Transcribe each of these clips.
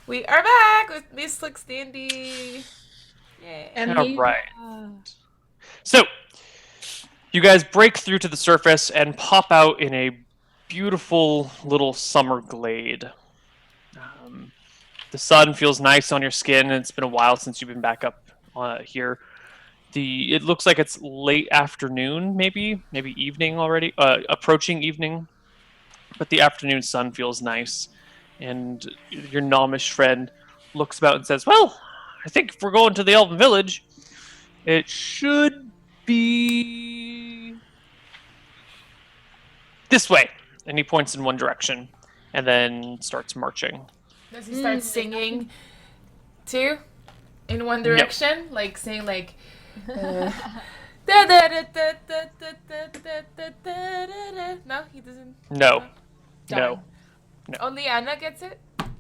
We are back with Misscliks D&D. Yay. All Amnesia. right. So, you guys break through to the surface and pop out in a beautiful little summer glade. Um, the sun feels nice on your skin, and it's been a while since you've been back up here. It looks like it's late afternoon, maybe evening already, approaching evening. But the afternoon sun feels nice, and your gnomish friend looks about and says, "Well, I think if we're going to the Elven Village, it should be this way." And he points in one direction and then starts marching. Does he start singing too? In one No. direction? Like saying like no, he doesn't. No. Darn. No. Only Anna gets it?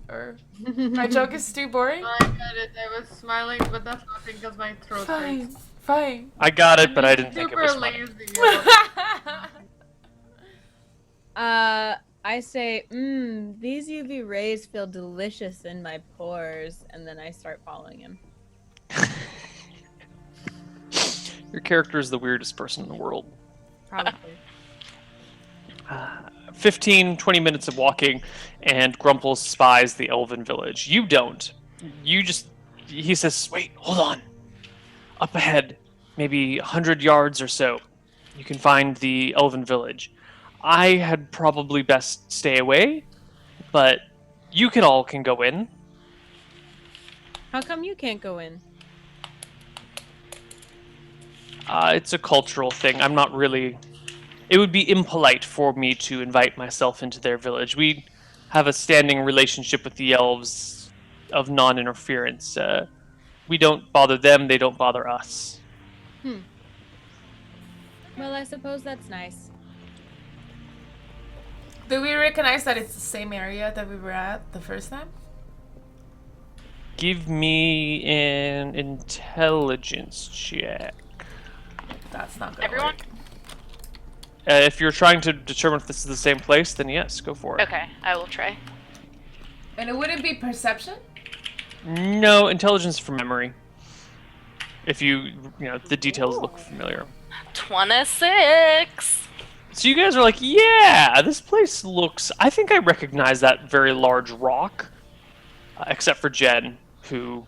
Or my joke is too boring? I got it. I was smiling, but that's nothing because my throat Fine. hurts. Fine. I got it, but I didn't think it was Super funny. lazy. I say, these UV rays feel delicious in my pores, and then I start following him. Your character is the weirdest person in the world. Probably. 15, 20 minutes of walking, and Grumple spies the Elven Village. You don't. He says, "Wait, hold on. Up ahead, maybe 100 yards or so, you can find the Elven Village. I had probably best stay away, but you all can go in." How come you can't go in? It's a cultural thing. I'm not really... It would be impolite for me to invite myself into their village. We have a standing relationship with the elves of non-interference. We don't bother them, they don't bother us. Well, I suppose that's nice. Do we recognize that it's the same area that we were at the first time? Give me an intelligence check. That's not gonna Everyone? work. If you're trying to determine if this is the same place, then yes, go for it. Okay, I will try. And it wouldn't be perception? No, intelligence for memory. If the details look familiar. 26! So you guys are like, yeah, this place looks... I think I recognize that very large rock. Except for Jen, who,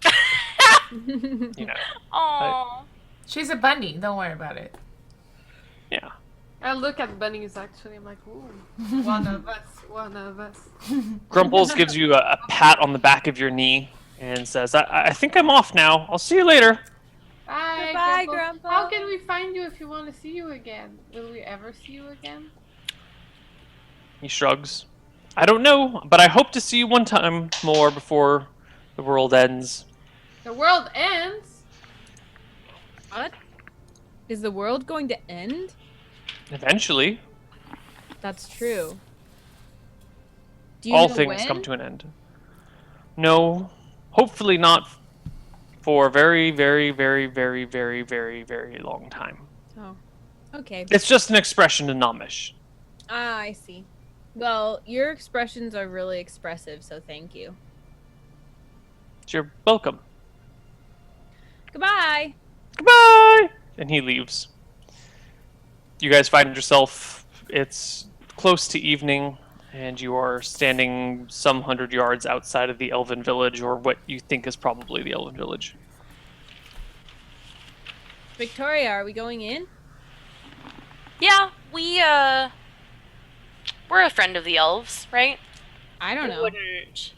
Aww. She's a bunny. Don't worry about it. yeah. I look at bunnies actually. I'm like, ooh, one of us, one of us. Grumples gives you a pat on the back of your knee and says, I think I'm off now. I'll see you later. Bye, Goodbye, Grumple. Grumple. How can we find you if you want to see you again? Will we ever see you again? He shrugs. I don't know, but I hope to see you one time more before the world ends. The world ends. What? Is the world going to end? Eventually, That's true. Do you all know things when? come to an end. No, hopefully not for a very, very, very, very, very, very, very long time. Oh, okay. It's just an expression in Nomish. Ah, I see. Well, your expressions are really expressive, so thank you. You're welcome. Goodbye. Goodbye! And he leaves. You guys find yourself, it's close to evening, and you are standing some 100 yards outside of the Elven Village, or what you think is probably the Elven Village. Victoria, are we going in? Yeah, we're a friend of the elves, right? I don't know. Wouldn't...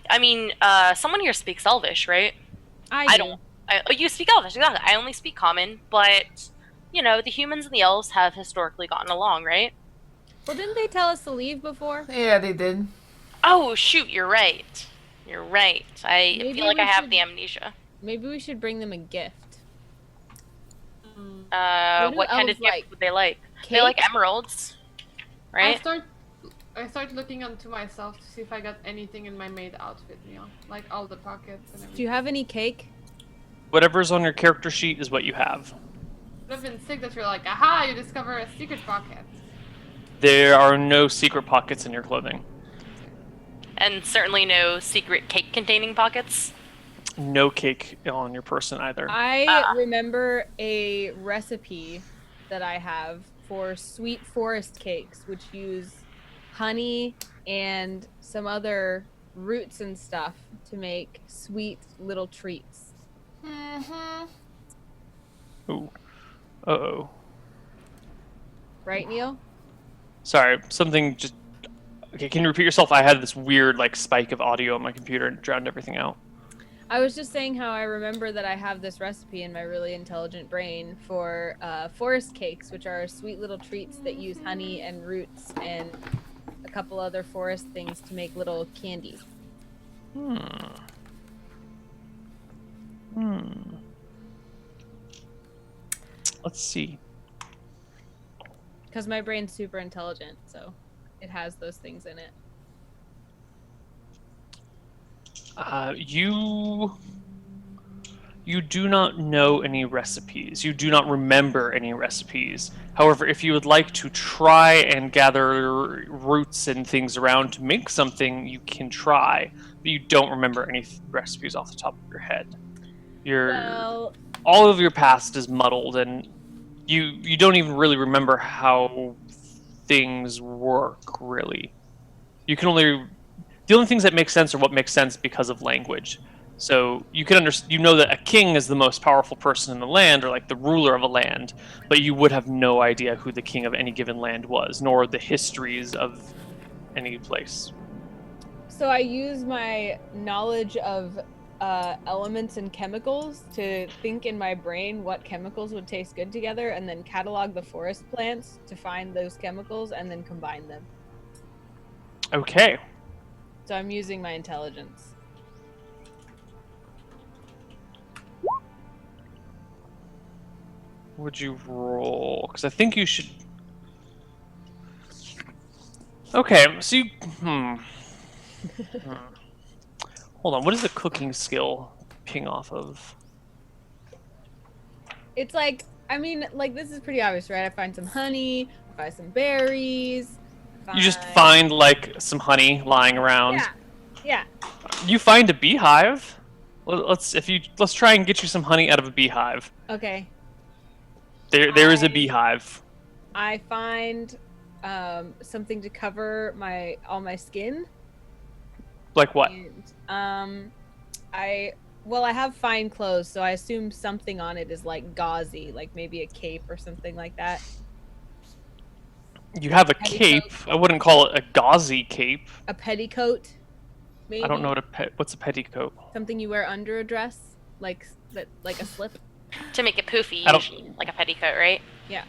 I mean, someone here speaks Elvish, right? I do. don't. Oh, you speak Elvish, exactly. I only speak Common, but, the humans and the elves have historically gotten along, right? Well, didn't they tell us to leave before? Yeah, they did. Oh, shoot, you're right. You're right. I Maybe feel like we I have should- the amnesia. Maybe we should bring them a gift. do What kind of elves gift like? would they like? They Cake? like emeralds, right? I start looking onto myself to see if I got anything in my maid outfit, like all the pockets and everything. Do you have any cake? Whatever's on your character sheet is what you have. Would have been sick that you're like, aha, you discover a secret pocket. There are no secret pockets in your clothing. And certainly no secret cake-containing pockets. No cake on your person either. I remember a recipe that I have for sweet forest cakes, which use honey and some other roots and stuff to make sweet little treats. Mm-hmm. Ooh. Uh-oh. Right, Neil? Sorry, something just... Okay, can you repeat yourself? I had this weird, like, spike of audio on my computer and drowned everything out. I was just saying how I remember that I have this recipe in my really intelligent brain for forest cakes, which are sweet little treats that use honey and roots and a couple other forest things to make little candy. Let's see. Because my brain's super intelligent, so it has those things in it. You do not know any recipes. You do not remember any recipes. However, if you would like to try and gather roots and things around to make something, you can try. But you don't remember any recipes off the top of your head. All of your past is muddled, and you don't even really remember how things work, really. You can only... The only things that make sense are what makes sense because of language. So you can you know that a king is the most powerful person in the land, or like the ruler of a land, but you would have no idea who the king of any given land was, nor the histories of any place. So I use my knowledge of elements and chemicals to think in my brain what chemicals would taste good together, and then catalog the forest plants to find those chemicals and then combine them. Okay. So I'm using my intelligence. Would you roll? Because I think you should... Okay, so you... Hold on, what is the cooking skill ping off of? It's like, I mean, like, this is pretty obvious, right? I find some honey, I find some berries. You just find, like, some honey lying around. Yeah. You find a beehive. Let's try and get you some honey out of a beehive. Okay. There is a beehive. I find something to cover all my skin. Like what? And, I have fine clothes, so I assume something on it is like gauzy, like maybe a cape or something like that. You have a cape. I wouldn't call it a gauzy cape. A petticoat, maybe. I don't know what's a petticoat. Something you wear under a dress, like a slip. To make it poofy, usually, like a petticoat, right? Yeah.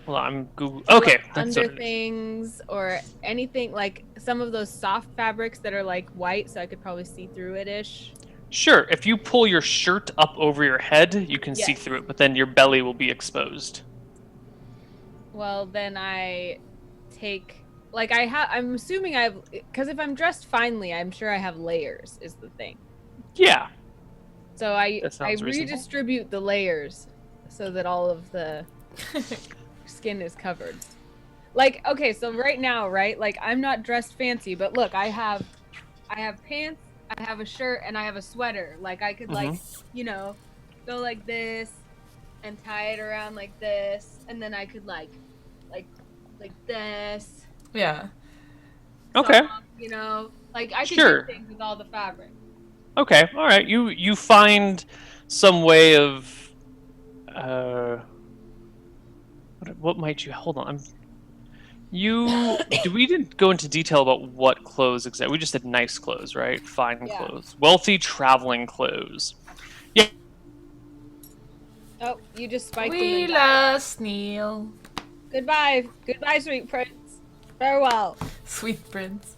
Well, I'm Google. Okay. Under things or anything, like some of those soft fabrics that are like white, so I could probably see through it-ish. Sure. If you pull your shirt up over your head, you can see through it, but then your belly will be exposed. Well, then I take, like, I'm assuming because if I'm dressed finely, I'm sure I have layers, is the thing. Yeah. So I reasonable. redistribute the layers so that all of the skin is covered. Like, okay, so right now, right, like, I'm not dressed fancy, but look, I have pants, I have a shirt, and I have a sweater. Like, I could, like, go like this and tie it around like this, and then I could like this. Yeah. Okay. Like, I could Sure. do things with all the fabric. Okay. All right. You find some way of what might you hold on? We didn't go into detail about what clothes exactly. We just said nice clothes, right? Fine clothes. Wealthy traveling clothes. Yeah. Oh, you just spiked them We and died. lost Neil. Goodbye, sweet prince. Farewell. Sweet prince.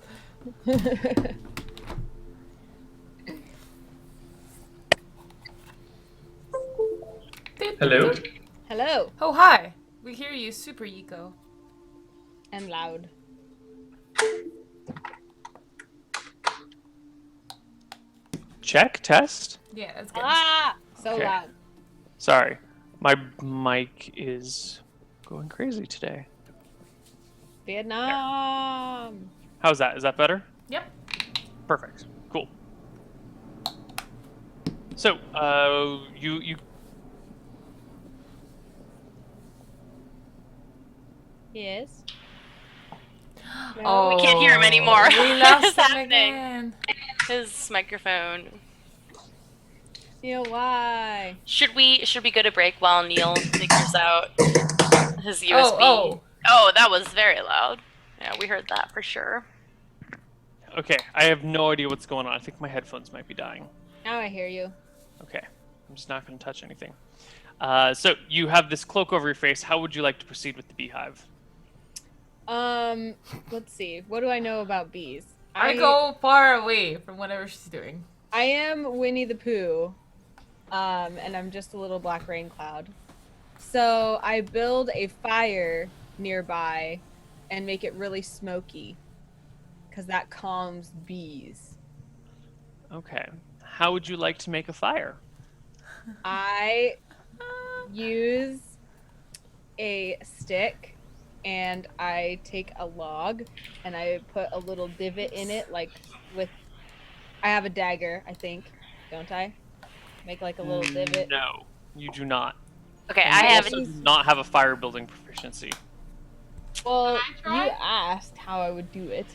Hello? Hello. Oh, hi. We hear you, Super Yiko. And loud. Check test. Yeah, that's good. So Okay. loud. Sorry, my mic is going crazy today. Vietnam. How's that? Is that better? Yep. Perfect. Cool. So, you Yes. Oh, We can't hear him anymore. We What lost is him happening? again. His microphone. You know why? Should we go to break while Neil figures out his USB? Oh. That was very loud. Yeah, we heard that for sure. okay? I have no idea what's going on. I think my headphones might be dying. Now I hear you. Okay, I'm just not going to touch anything. So you have this cloak over your face. How would you like to proceed with the beehive? Let's see. What do I know about bees? I go far away from whatever she's doing. I am Winnie the Pooh, and I'm just a little black rain cloud. So I build a fire nearby and make it really smoky, because that calms bees. Okay. How would you like to make a fire? I use a stick and I take a log and I put a little divot in it, like with. I have a dagger, I think, don't I? Make like a little divot. No, you do not. Okay, And I you have. also do not have a fire building proficiency. Well, Can I you try? asked how I would do it.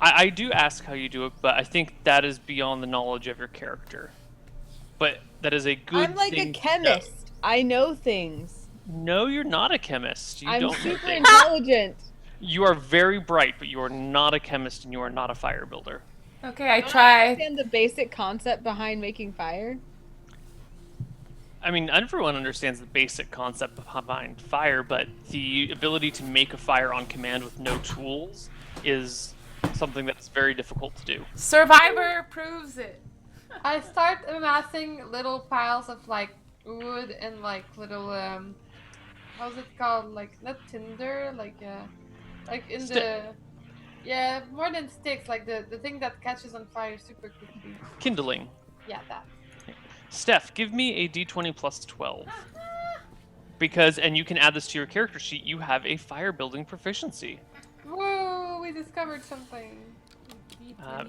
I do ask how you do it, but I think that is beyond the knowledge of your character. But that is a good I'm like a thing to know. chemist. I know things. No, you're not a chemist. You I'm don't know super things. intelligent. You are very bright, but you are not a chemist and you are not a fire builder. Okay, I Do you tried. understand the basic concept behind making fire? I mean, everyone understands the basic concept behind fire, but the ability to make a fire on command with no tools is something that's very difficult to do. Survivor proves it. I start amassing little piles of like wood and like little how's it called? Like not tinder, like in Stick. yeah, more than sticks, like the thing that catches on fire super quickly. Kindling. Yeah, that. Steph, give me a d20 plus 12. Because, and you can add this to your character sheet, you have a fire building proficiency. Whoa, we discovered something.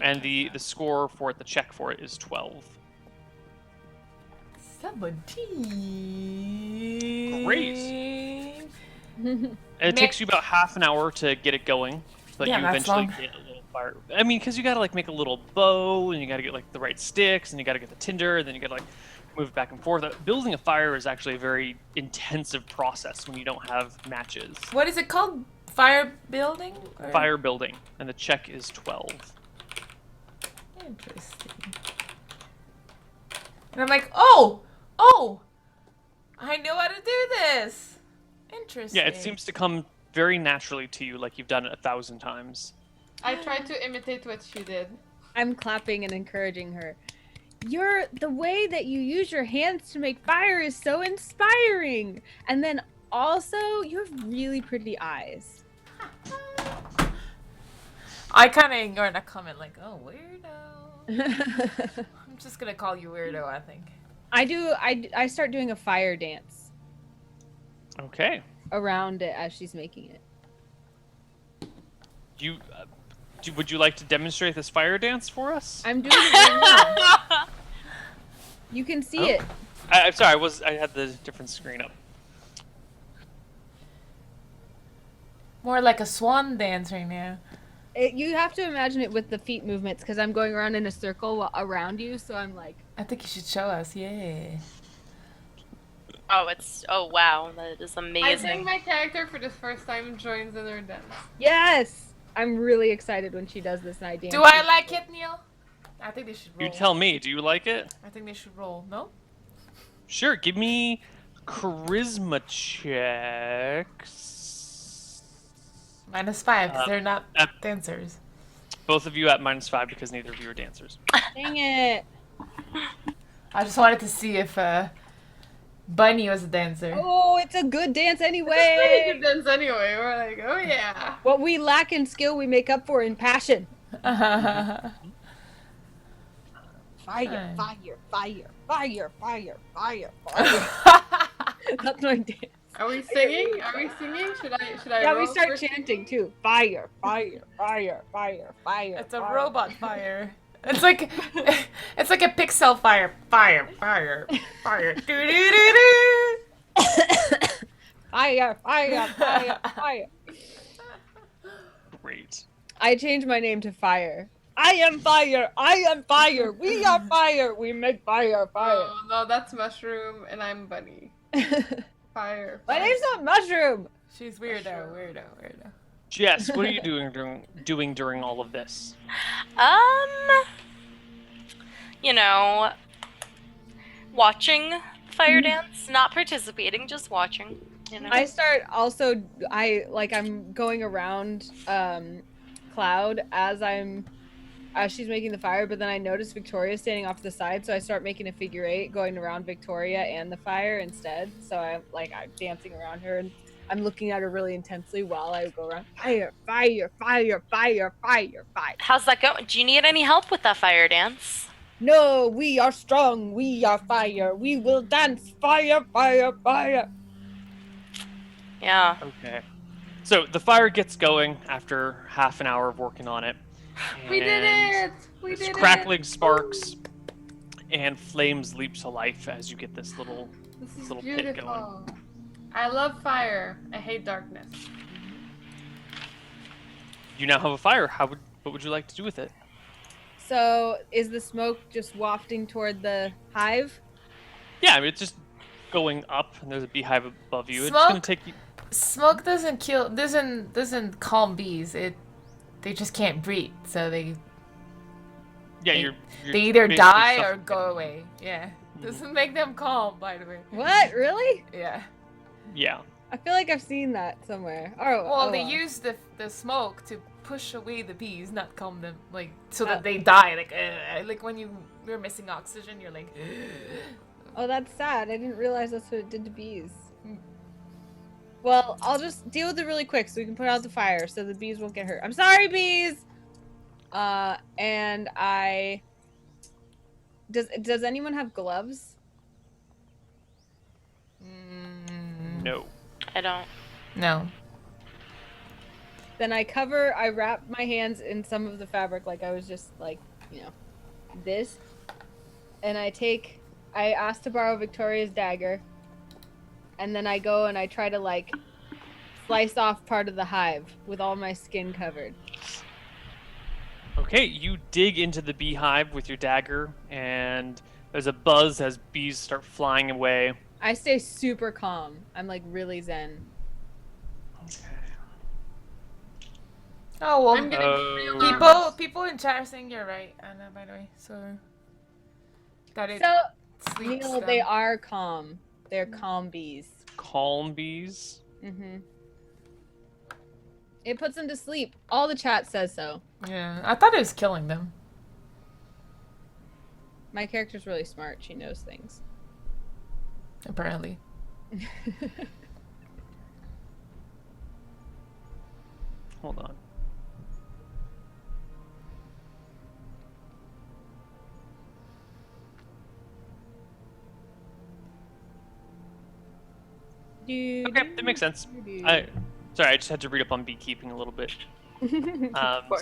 And the score for it, the check for it, is 12. 17. Great. It takes you about half an hour to get it going, but Yeah, you that's eventually long. get a little fire. I mean, because you gotta like make a little bow, and you gotta get like the right sticks, and you gotta get the tinder, and then you gotta like move it back and forth. Building a fire is actually a very intensive process when you don't have matches. What is it called? Fire building? Or- Fire building, and the check is 12. Interesting. And I'm like, oh, I know how to do this. Interesting. Yeah, it seems to come very naturally to you, like you've done it 1,000 times. I tried to imitate what she did. I'm clapping and encouraging her. The way that you use your hands to make fire is so inspiring. And then also, you have really pretty eyes. I kind of ignored that comment, like, oh, weirdo. I I'm just gonna call you weirdo, I think. start doing a fire dance Okay. around it as she's making it. Would you like to demonstrate this fire dance for us? I'm doing it right now. You can see Oh. it. I'm sorry, I had the different screen up. More like a swan dance right now. You have to imagine it with the feet movements because I'm going around in a circle around you, so I'm like, I think you should show us, yeah. Oh wow, that is I think amazing. my character for the first time joins in her dance. yes! I'm really excited when she does this and I dance. Do I like it, Neil? I think they should roll. You tell me, do you like it? I think they should roll. No? Sure, give me charisma checks. -5, because they're not uh, dancers. Both of you at -5 because neither of you are dancers. Dang it. I just wanted to see if Bunny was a dancer. Oh, it's a good dance Pretty anyway. good dance anyway. We're like, oh yeah. What we lack in skill, we make up for in passion. Fire, Fine. fire, fire, fire, fire, fire, fire. That's my dance. Are we singing? Are we singing? Should I? Yeah, we roll start for chanting too. Fire, fire, fire, fire, fire. It's a fire. robot fire. It's like it's like a pixel fire. Fire. Do do do do. Fire, fire, fire, fire. Great. I changed my name to Fire. I am fire. I am fire. We are fire. We make fire, fire. Oh no, that's Mushroom, and I'm Bunny. Fire. My name's not Mushroom. She's weirdo. Jess, what are you doing during all of this? You know, watching fire dance, not participating, just watching. You know. I'm going around Cloud as she's making the fire, but then I notice Victoria standing off to the side, so I start making a figure 8 going around Victoria and the fire instead. So I'm dancing around her and I'm looking at her really intensely while I go around. Fire, fire, fire, fire, fire, fire. How's that going? Do you need any help with that fire dance? No, we are strong. We are fire. We will dance. Fire, fire, fire. Yeah. Okay. So the fire gets going after half an hour of working on it. We did and it! We there's did crackling it! sparks and flames leap to life as you get this little This is little pit going. beautiful. I love fire. I hate darkness. You now have a fire. What would you like to do with it? So is the smoke just wafting toward the hive? Yeah, I mean, it's just going up, and there's a beehive above you. It's Smoke? gonna take you. Smoke doesn't calm bees. They just can't breathe, so they Yeah, they either basically die or suffocating. go away. Yeah, doesn't make them calm, by the way. What? Really? Yeah. Yeah. I feel like I've seen that somewhere. Oh, Well, they well. use the smoke to push away the bees, not calm them, like so that they die. Like when you're missing oxygen, you're like. Oh, that's sad. I didn't realize that's what it did to bees. Well, I'll just deal with it really quick so we can put out the fire so the bees won't get hurt. I'm sorry, bees! And I... Does anyone have gloves? No. I don't. No. Then I wrap my hands in some of the fabric like I was just like, this. And I asked to borrow Victoria's dagger. And then I go and I try to slice off part of the hive with all my skin covered. Okay, you dig into the beehive with your dagger, and there's a buzz as bees start flying away. I stay super calm. I'm really zen. Oh well. I'm getting real nervous. People in chat are saying you're right, Anna. By the way, so that it So, sleeps Neil, them. they are calm. They're calm bees. Calm bees. Mm-hmm. It puts them to sleep. All the chat says so. Yeah, I thought it was killing them. My character's really smart. She knows things. Apparently. Hold on. Okay, that makes sense. Sorry, I just had to read up on beekeeping a little bit. So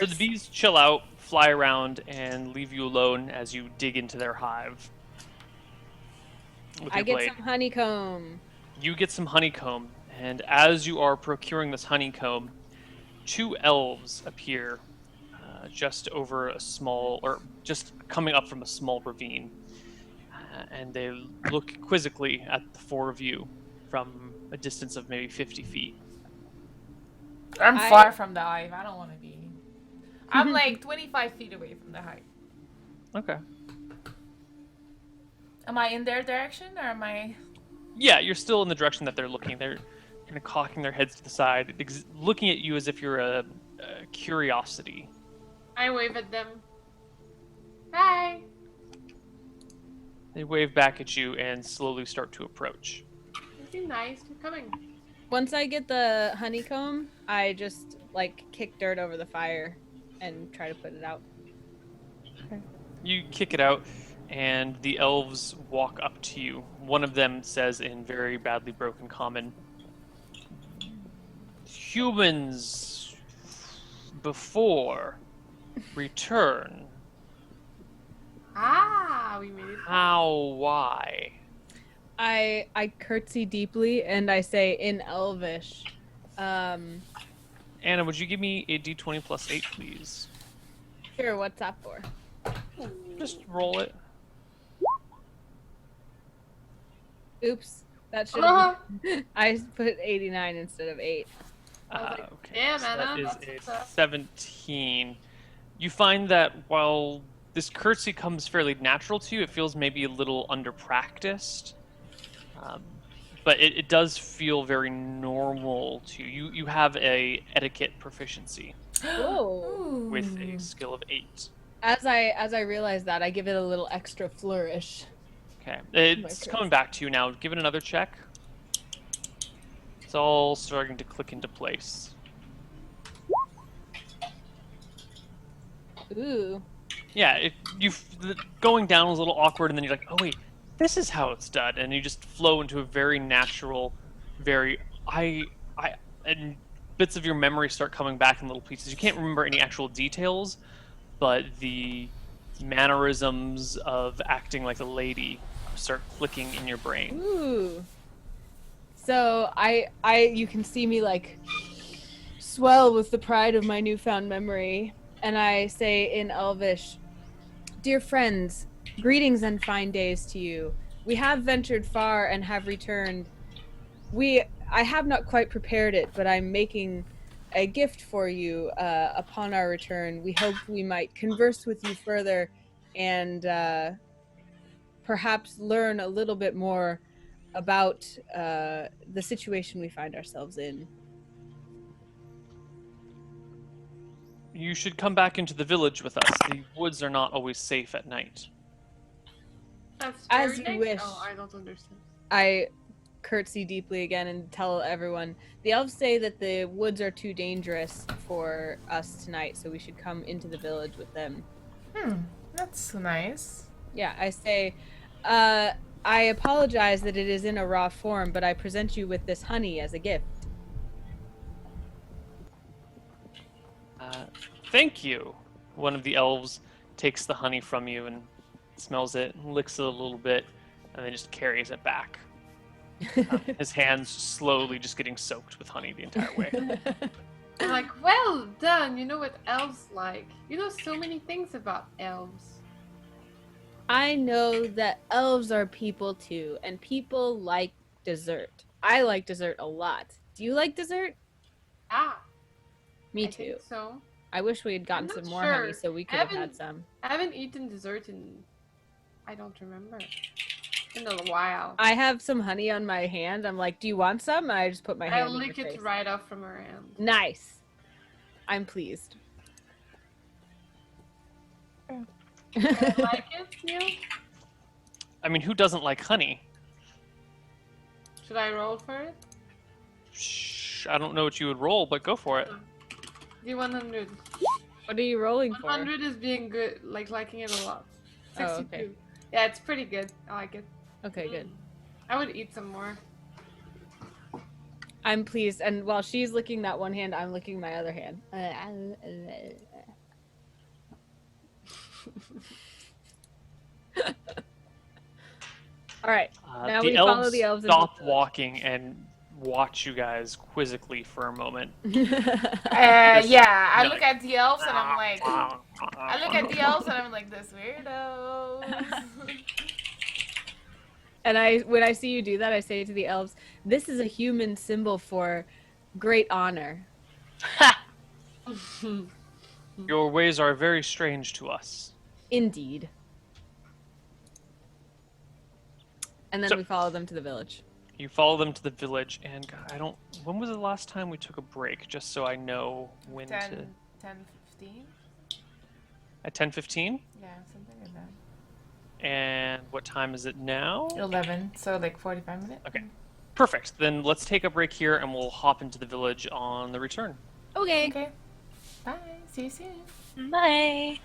the bees chill out, fly around, and leave you alone as you dig into their hive. With I your get blade. some honeycomb. You get some honeycomb, and as you are procuring this honeycomb, 2 elves appear just over a small, or just coming up from a small ravine. And they look quizzically at the 4 of you from a distance of maybe 50 feet. I'm far from the hive. I don't want to be. I'm 25 feet away from the hive. Okay. Am I in their direction or am I? Yeah, you're still in the direction that they're looking. They're kind of cocking their heads to the side, looking at you as if you're a curiosity. I wave at them. Hi. They wave back at you and slowly start to approach. You seem nice. Keep coming. Once I get the honeycomb, I just kick dirt over the fire and try to put it out. You kick it out, and the elves walk up to you. One of them says in very badly broken common, "Humans before return Ah, we made it. How? Why? I curtsy deeply and I say in Elvish, Anna, would you give me a d20 plus 8, please? sure, what's that for? Just roll it. Oops, that should Uh-huh. have I put 89 instead of 8. Okay, damn, so Anna, that that's is what's a up. 17. You find that while this curtsy comes fairly natural to you, it feels maybe a little under-practiced. But it does feel very normal to you. You have a etiquette proficiency Oh. with a skill of 8. As I realize that, I give it a little extra flourish. Okay, it's coming back to you now. Give it another check. It's all starting to click into place. Ooh. Yeah, going down was a little awkward, and then you're like, oh wait, this is how it's done, and you just flow into a very natural, and bits of your memory start coming back in little pieces. You can't remember any actual details, but the mannerisms of acting like a lady start clicking in your brain. Ooh. So you can see me like swell with the pride of my newfound memory, and I say in Elvish, "Dear friends, greetings and fine days to you. We have ventured far and have returned. I have not quite prepared it, but I'm making a gift for you upon our return. We hope we might converse with you further and perhaps learn a little bit more about the situation we find ourselves in." You should come back into the village with us. The woods are not always safe at night. That's As very you nice. wish. Oh, I don't understand. I curtsy deeply again and tell everyone. The elves say that the woods are too dangerous for us tonight, so we should come into the village with them. That's nice. Yeah, I say, I apologize that it is in a raw form, but I present you with this honey as a gift. Thank you. One of the elves takes the honey from you and smells it, licks it a little bit, and then just carries it back. His hands slowly just getting soaked with honey the entire way. I'm like, well done. You know what elves like. You know so many things about elves. I know that elves are people too, and people like dessert. I like dessert a lot. Do you like dessert? Ah, Me I too. think so. I wish we had gotten I'm some not more sure. honey so we could have had some. I haven't eaten dessert in, I don't remember, in a while. I have some honey on my hand. I'm like, do you want some? And I just put my hand I in lick your it face. right off from her hand. Nice. I'm pleased. You like it, Neil? I mean, who doesn't like honey? Should I roll for it? Shh, I don't know what you would roll, but go for it. D100. What are you rolling for? 100 is being good, like liking it a lot. 62. Oh, okay. Yeah, it's pretty good. I like it. Okay, good. I would eat some more. I'm pleased. And while she's licking that one hand, I'm licking my other hand. All right. Now the we elves follow the elves into stop the- walking and watch you guys quizzically for a moment. Yeah, I No. look at the elves and I'm like, I look at the elves and I'm like, this weirdos. And when I see you do that, I say to the elves, "This is a human symbol for great honor." Your ways are very strange to us. Indeed. And then So- we follow them to the village. You follow them to the village, and God, I don't. When was the last time we took a break? Just so I know when to. 10, 15? At 10:15. Yeah, something like that. And what time is it now? 11, so like 45 minutes. Okay. Perfect. Then let's take a break here, and we'll hop into the village on the return. Okay. Okay. Bye. See you soon. Bye.